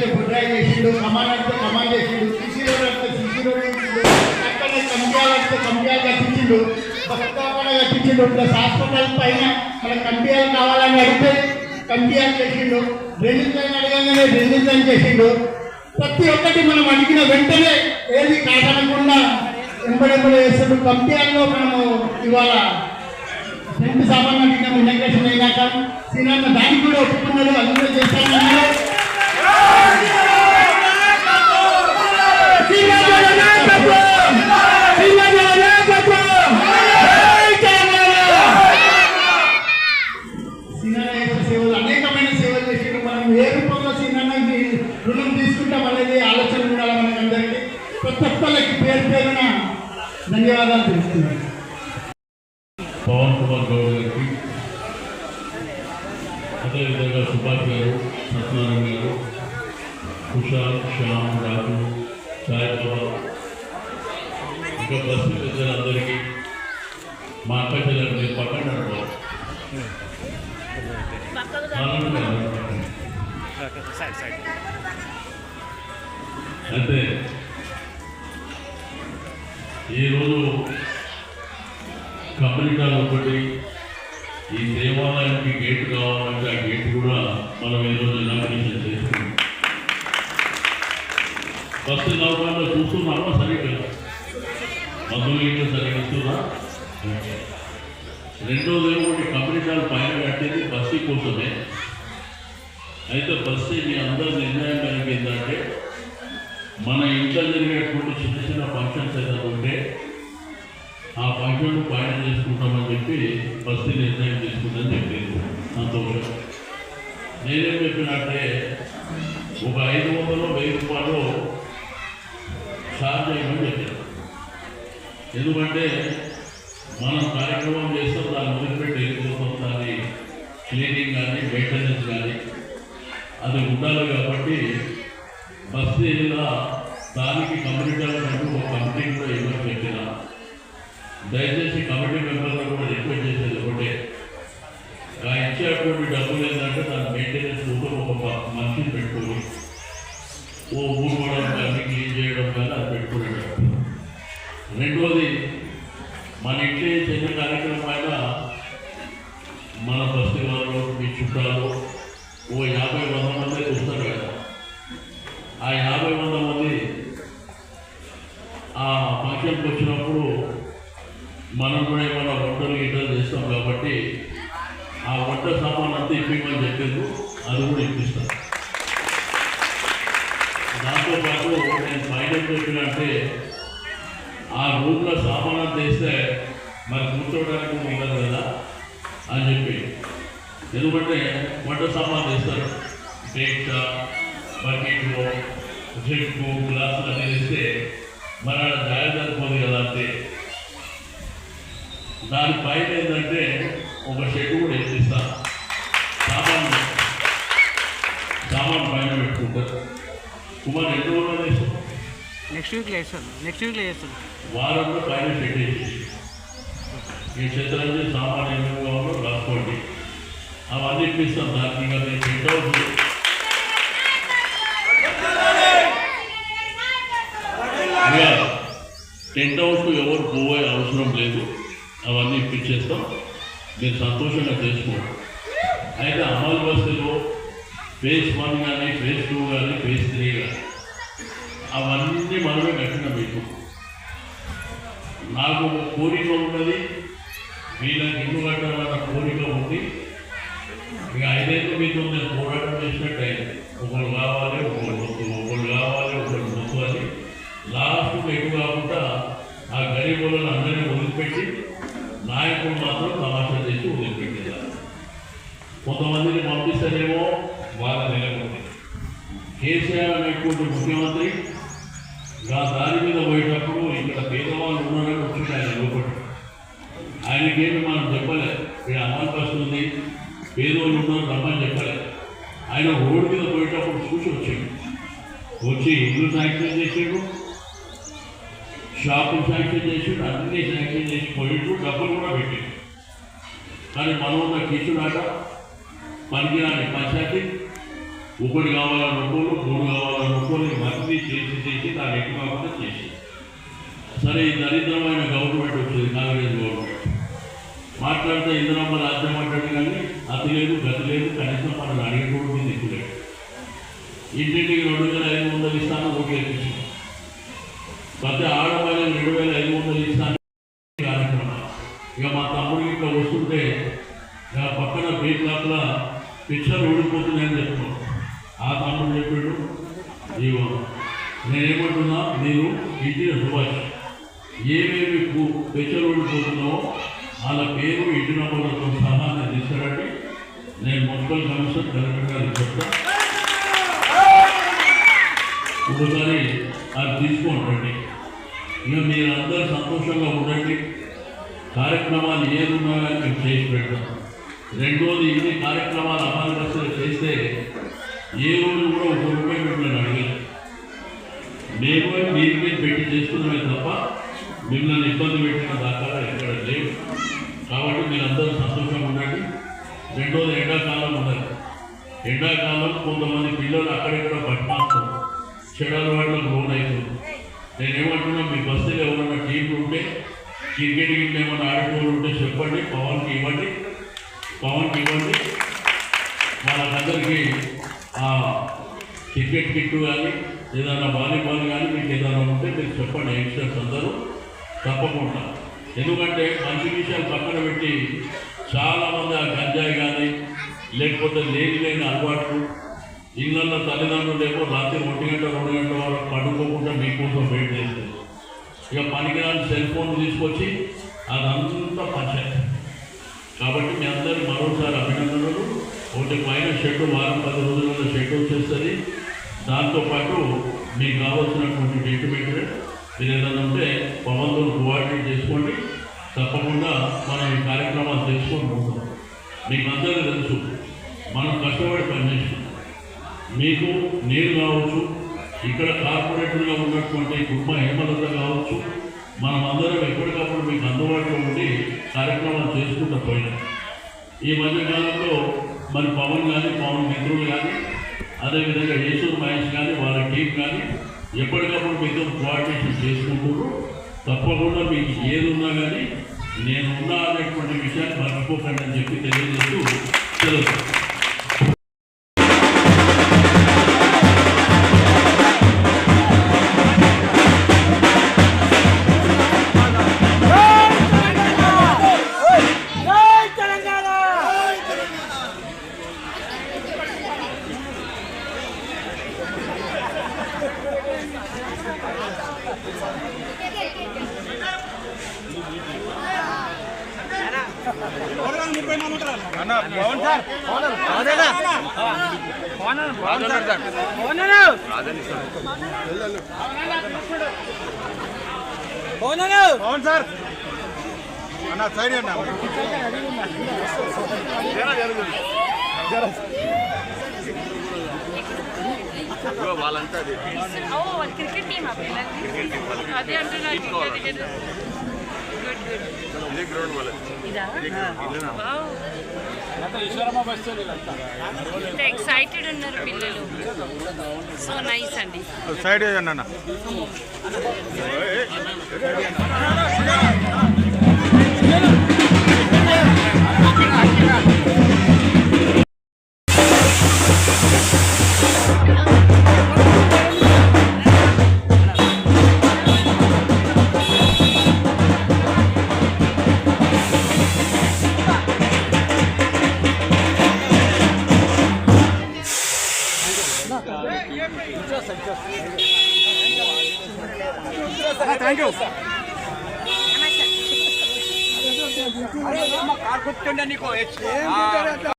అయితే బుడ్రాయి చేసిండు, కమాన్ అంటే కమాన్ చేసిండు, సిసి రోడ్ అంటే సిసి రోడ్ చేసిండు, అక్కడే కంపియాలు అంటే కంపియాలు కట్టించిండు, బస్సుకాడ కట్టించిండు. ప్లస్ హాస్పిటల్ పైన మన కంపియాలు కావాలని అడిగితే కంపియాలు చేసిండు, రిలీజ్ అని అడగగానే రిలీజ్ అని చేసిండు. ప్రతి ఒక్కటి మనం అడిగిన వెంటనే ఏది కాదనకుండా ఎంబడెంబడి వేస్తాడు. కంపియాల్లో మనము ఇవాళ రెండు సామాన్లు అడిగినాము ఇనాగ్రేషన్ అయినాక. సీనన్న దానికి కూడా ఒప్పుకున్నాడు, అది కూడా చేస్తానన్నారు. సేవలు అనేకమైన సేవలు చేసిండు. మనం ఏ రూపంలో సీనన్నకి రుణం తీసుకుంటాం అనేది ఆలోచన ఉండాలి మనకందరికీ. ప్రతి ఒక్కరికి పేరు పేరున ధన్యవాదాలు తెలుస్తున్నాను. పవన్ కుమార్ గౌడ్ గారికి, అదేవిధంగా సుభాష్ గారు, సత్యనారాయణ గారు, కుషాల్, శ్యామ్, రాజు, సాయిబాబా, ఇంకా బస్సు పెద్దలందరికీ, మా అక్క చెల్లెలు మీరు పక్కన అంటే ఈరోజు కమ్యూనిటీ ఒకటి ఈ దేవాలయానికి గేట్ కావాలంటే ఆ గేట్ కూడా మనం ఈరోజు ఇనాగ్రేషన్ చేస్తున్నాం. బస్సు నౌకాల్లో చూస్తున్నామా సరిగ్గా మందులు ఇంట్లో సరిగ్గా ఇస్తున్నా. రెండోది ఒకటి కమ్యూనిటీ పైన కట్టేది బస్సు కోసమే. అయితే బస్సు మీ అందరి నిర్ణయం కలిగి ఏంటంటే మన ఇంట్లో జరిగేటువంటి చిన్న చిన్న ఫంక్షన్స్ ఏదైనా ఉంటే ఆ ఫంక్షన్ పైన చేసుకుంటామని చెప్పి బస్సు నిర్ణయం తీసుకుందని చెప్పింది. సంతోషం. నేనేం చెప్పినట్టే ఒక 500-1000 రూపాయలు ఛార్జ్ చేయమని చెప్పాను. ఎందుకంటే మనం కార్యక్రమం చేస్తాం, దాన్ని మొదలుపెట్టి వెళ్ళిపోతాం, దాని క్లీనింగ్ కానీ మెయింటెనెన్స్ కానీ అది ఉండాలి. కాబట్టి బస్సు ఇలా దానికి కమ్యూనిటీ ఒక కమిటీ కూడా ఇవ్వని చెప్పిన. దయచేసి కమిటీ మెంబర్లు కూడా రిక్వెస్ట్ చేసేది ఒకటే, ఇచ్చేటువంటి డబ్బులు ఏంటంటే దాని మెయింటెనెన్స్ కూడా ఒక మనిషిని పెట్టుకోవాలి. ఓ ఊరుకోవడం కానీ క్లీన్ చేయడం కానీ అది పెట్టుకునేటప్పుడు. రెండోది మన ఇంట్లో చిన్న కార్యక్రమం అయినా మన బస్తీ వాళ్ళు మీ చుట్టాలు ఓ 50-100 మంది చూస్తారు కదా. ఆ 50-100 మంది ఆ ఫంక్షన్కి వచ్చినప్పుడు మనం కూడా ఏమైనా వంటలు గిట్టలు చేస్తాం కాబట్టి ఆ వంట సామాన్ అంతా ఇప్పించమని చెప్పేందుకు అది కూడా ఇప్పిస్తాను. దాంతోపాటు నేను ఫైనల్ చెప్పినంటే ఆ రూమ్లో సామాన్ అంతా వేస్తే మరి కూర్చోవడానికి ఉండదు కదా అని చెప్పి. ఎందుకంటే వంట సామాన్ వేస్తారు, డేక్ష, బకెట్లు, జగ్గు, గ్లాసులు అన్నీ వేస్తే మరి అలా జాగ్రత్త సరిపోదు కదా. అంటే దానిపైన ఏంటంటే ఒక షెడ్ కూడా వేసిస్తాను. సామాన్ పైన పెట్టుకుంటారు. కుమార్ ఎన్ని రోజులు వేస్తాం? నెక్స్ట్ వీక్లో వేస్తాను. వారంలో పైన షెడ్ వేసి ఈ క్షేత్రానికి సామాన్ ఏమేమి కావాలో రాసుకోండి, అవన్నీ ఇప్పిస్తాం. దానికి ఇంకా నేను టెంట్ హౌస్ ఎవరు పోయే అవసరం లేదు, అవన్నీ ఇప్పించేస్తాం. మీరు సంతోషంగా చేసుకోండి. అయితే అమలు బస్సులో ఫేజ్ 1 కానీ, ఫేజ్ 2 కానీ, ఫేజ్ 3 కానీ అవన్నీ మనమే కట్టిన మీకు. నాకు కోరిక ఉన్నది, వీళ్ళకి ఇల్లు కట్టాలన్న కోరిక ఉంది. ఇక 5 ఏళ్ళు మీతో నేను పోరాటం చేసినట్టు అయింది. ఒకరు కావాలి, ఒకరు మొత్తు, ఒకరు కావాలి, ఒకరు మొత్తు అని లాస్ట్కు ఎక్కువ కాకుండా ఆ గరీబులను అందరినీ వదిలిపెట్టి నాయకులు మాత్రం తమాషా చేసి వదిలిపెట్టేదారు. కొంతమందిని పంపిస్తేనేమో వాళ్ళ నిలబడి కేసీఆర్ అనేటువంటి ముఖ్యమంత్రి ఆ దారి మీద పోయేటప్పుడు ఇక్కడ పేదవాళ్ళు ఉన్నారని వచ్చింది ఆయన లోపలి. ఆయనకేమి మనం చెప్పలేదు, ఇక్కడ అమలు వస్తుంది, పేదోళ్ళు ఉన్నారు రమ్మని చెప్పలేదు. ఆయన రోడ్డు మీద పోయేటప్పుడు చూసి వచ్చి ఇల్లు శాంక్షన్ చేసాడు, షాపులు శాంక్షన్ చేసాడు, అన్నీ శాంక్షన్ చేసి పోయిండు, డబ్బులు కూడా పెట్టాడు. కానీ మనం ఉన్న కిచ్చుడాట పనికిరాని పంచాయతీ ఒకటి కావాలని 2, 3 ఇటు కాకుండా చేసి సరే ఈ దరిద్రమైన గవర్నమెంట్ వచ్చింది కాంగ్రెస్ గవర్నమెంట్ మాట్లాడితే ఇంద్రమ్మ రాజ్యం మాట్లాడు కానీ అతి లేదు గతి లేదు కనీసం మనల్ని అడిగకూడదు దిక్కులేదు ఇంటింటికి 2,500 ఇస్తాను ఓట్లు వేయించాను ప్రతి ఆడవాళ్ళకి 2,500 ఇస్తాను కార్యక్రమం ఇక మా తమ్ముడికి ఇట్లా వస్తుంటే ఇక పక్కన బీట్ల పిక్చర్ ఊడిపోతున్నాయని చెప్తున్నాను ఆ తమ్ముడు చెప్పాడు ఇవో నేనేమంటున్నా మీరు ఇంటిని సుభాష్ ఏమేమి పిక్చర్ ఊడిపోతున్నావో వాళ్ళ పేరు ఇంటి నంబర్లతో సహా నేను తీసుకురండి నేను మున్సిపల్ కమిషనర్ కలెక్టర్ గారికి చెప్తాను ఒకసారి అది తీసుకోండి ఇక మీరందరూ సంతోషంగా ఉండండి కార్యక్రమాలు ఏది ఉన్నాయో మేము చేసి పెడతాం రెండోది ఇన్ని కార్యక్రమాలు అమలు చేస్తే ఏ రోజు కూడా ఒక రూపాయి మిమ్మల్ని అడగలేదు మేము మీరు మీద పెట్టి చేస్తున్నామే తప్ప మిమ్మల్ని ఇబ్బంది పెట్టిన దాకా ఎక్కడ లేవు కాబట్టి మీరందరూ సంతోషంగా ఉండండి రెండోది ఎండాకాలం ఉన్నది ఎండాకాలం కొంతమంది పిల్లలు అక్కడెక్కడ పట్టణాలు చెడల వాళ్ళకు లోన్ అవుతుంది నేనేమంటున్నా మీ బస్సులో ఎవరైనా టీంలు ఉంటే క్రికెట్ గిట్ ఏమైనా ఆడేటోళ్ళు ఉంటే చెప్పండి పవన్కి ఇవ్వండి వాళ్ళందరికీ క్రికెట్ కిట్ కానీ ఏదైనా వాలీబాల్ కానీ మీకు ఏదైనా ఉంటే మీరు చెప్పండి యంగ్స్టర్స్ అందరూ తప్పకుండా ఎందుకంటే మంచి విషయాలు పక్కన పెట్టి చాలామంది ఆ గంజాయి కానీ లేకపోతే లేని అలవాట్లు ఇళ్ళల్లో తల్లిదండ్రులు ఏమో రాత్రి 1 గంట 2 గంటల వరకు పడుకోకుండా మీకోసం వెయిట్ చేస్తారు ఇక పనికిరాని సెల్ ఫోన్ తీసుకొచ్చి అదంతా పంచాయతీ కాబట్టి మీ అందరికీ మరోసారి అభినందనలు ఒకటి పైన షెడ్ వారం 10 రోజులలో షెడ్ వచ్చేస్తుంది దాంతోపాటు మీకు కావాల్సినటువంటి ట్రీట్మెంట్ మీరు ఏదైనా ఉంటే పవన్తో కోఆర్డినేట్ చేసుకోండి తప్పకుండా మనం ఈ కార్యక్రమాలు చేసుకొని పోతాం మీకు అందరికీ తెలుసు మనం కష్టపడి పనిచేస్తున్నాం మీకు నేను కావచ్చు ఇక్కడ కార్పొరేటర్గా ఉన్నటువంటి కుటుంబ హేమలత కావచ్చు మనం అందరం ఎప్పటికప్పుడు మీకు అందుబాటులో ఉండి కార్యక్రమాలు చేసుకుంటూ పోయినాం ఈ మధ్యకాలంలో మరి పవన్ కానీ పవన్ మిత్రులు కానీ అదేవిధంగా యేసూర్ మహేష్ కానీ వాళ్ళ టీం కానీ ఎప్పటికప్పుడు మీతో కోఆర్డినేషన్ చేసుకుంటున్నారు తప్పకుండా మీకు ఏది ఉన్నా కానీ నేనున్నా అనేటువంటి విషయాన్ని మర్చిపోకండి అని చెప్పి తెలియజేస్తూ తెలుసు పవన్ సార్ అన్న సైడ్ అన్న వాళ్ళంతా క్రికెట్ టీమ్ అదే అంటున్నారు ఎక్సైటెడ్ ఉన్నారు పిల్లలు సో నైస్ అండి సైడ్ అన్న థ్యాంక్ యూ కార్ కూర్చుండే నీకు